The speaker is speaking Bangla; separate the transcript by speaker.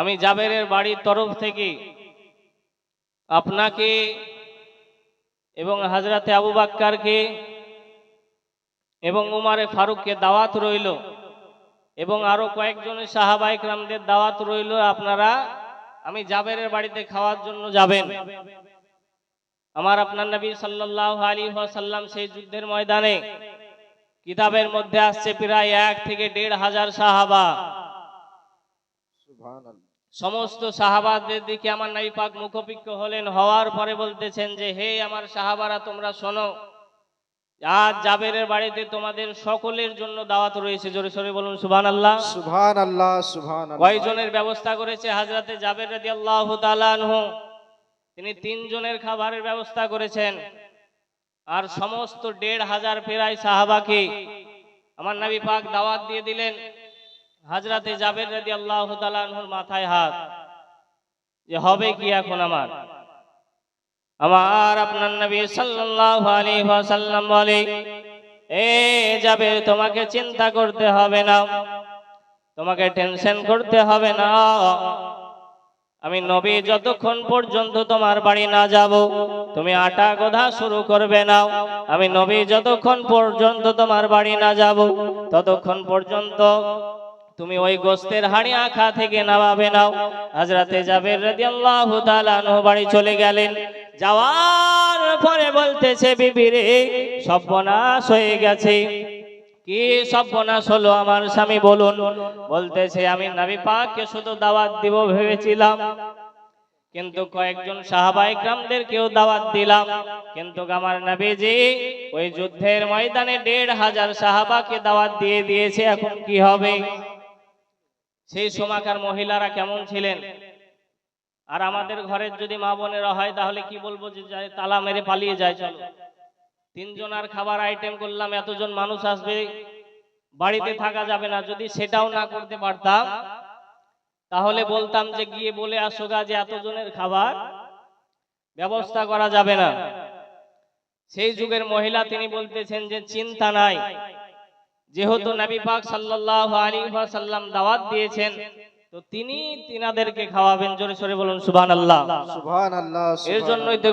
Speaker 1: আমি জাবেরের বাড়ির তরফ থেকে আপনাকে এবং হযরতে আবু বকরকে এবং উমরে ফারুককে দাওয়াত রইল এবং আরো কয়েকজনের সাহাবায়ে কেরামদের দাওয়াত রইল। আপনারা আমি জাবেরের বাড়িতে খাওয়ার জন্য যাবেন। আমার আপনার নবী সাল্লাল্লাহু আলাইহি ওয়াসাল্লাম সেই যুদ্ধের ময়দানে কিতাবের মধ্যে আসছে প্রায় 1 থেকে 1.5 সাহাবা।
Speaker 2: সুবহানাল্লাহ।
Speaker 1: সমস্ত সাহাবাদের দিকে আমার নবী পাক মুখোপিক্ষ হলেন, হওয়ার পরে বলতেছেন যে হে আমার সাহাবারা, তোমরা শোনো, আজ জাবেরের বাড়িতে তোমাদের সকলের জন্য দাওয়াত রয়েছে। জোরে সোরে বলুন সুবহানাল্লাহ।
Speaker 2: সুবহানাল্লাহ। সুবহানাল্লাহ।
Speaker 1: কয়জনের ব্যবস্থা করেছে হযরতে জাবের রাদিয়াল্লাহু তাআলা আনহু? তিনি 3 জনের খাবারের ব্যবস্থা করেছেন। আর সমস্ত 1.5 প্রায় সাহাবাকে আমার নবী পাক দাওয়াত দিয়ে দিলেন। হযরতে জাবের রাদিয়াল্লাহু তাআলা আনহুর মাথায় হাত, যে হবে কি এখন আমার আপনার নবী সাল্লাল্লাহু আলাইহি ওয়াসাল্লাম বলে, এ জাবের, তোমাকে চিন্তা করতে হবে না, তোমাকে টেনশন করতে হবে না। আমি নবী যতক্ষণ পর্যন্ত তোমার বাড়ি না যাব, তুমি আটা গোধা শুরু করবে না। আমি নবী যতক্ষণ পর্যন্ত তোমার বাড়ি না যাব, ততক্ষণ পর্যন্ত তুমি ওই গোস্তের হাঁড়ি আখা থেকে নামাবে নাও। হযরতে জাবের রাদিয়াল্লাহু তাআলা আনহু বাড়ি চলে গেলেন। যাওয়ার পরে বলতেছে, বিবি রে, সর্বনাশ হয়ে গেছে। কি সর্বনাশ হলো আমার স্বামী, বলুন। বলতেছে, আমি নবী পাককে শুধু দাওয়াত দিব ভেবেছিলাম, কিন্তু কয়েকজন সাহাবায়ে কেরামদেরকেও দাওয়াত দিলাম, কিন্তু আমার নবীজি ওই যুদ্ধের ময়দানে 1.5 সাহাবাকে দাওয়াত দিয়ে দিয়েছে। এখন কি হবে? সেই সময়কার মহিলারা কেমন ছিলেন? আর আমাদের ঘরের যদি মা বোনেরা হয়, তাহলে কি বলবো, যে তালা মেরে পালিয়ে যায়। চলো, 3 জনের খাবার আইটেম করলাম, এতজন মানুষ আসবে, বাড়িতে থাকা যাবে না। যদি সেটাও না করতে পারতাম, তাহলে বলতাম যে গিয়ে বলে আসো গা যে এতজনের খাবার ব্যবস্থা করা যাবে না। সেই যুগের মহিলা তিনি বলতেছেন যে চিন্তা নাই, যেহেতু নবী পাক সাল্লাল্লাহু আলাইহি ওয়াসাল্লাম দাওয়াত দিয়েছেন, তো তিনি তিনাদেরকে খাওয়াবেন। জোরে সোরে বলুন সুবহানাল্লাহ।
Speaker 2: সুবহানাল্লাহ।
Speaker 1: এর জন্যই তো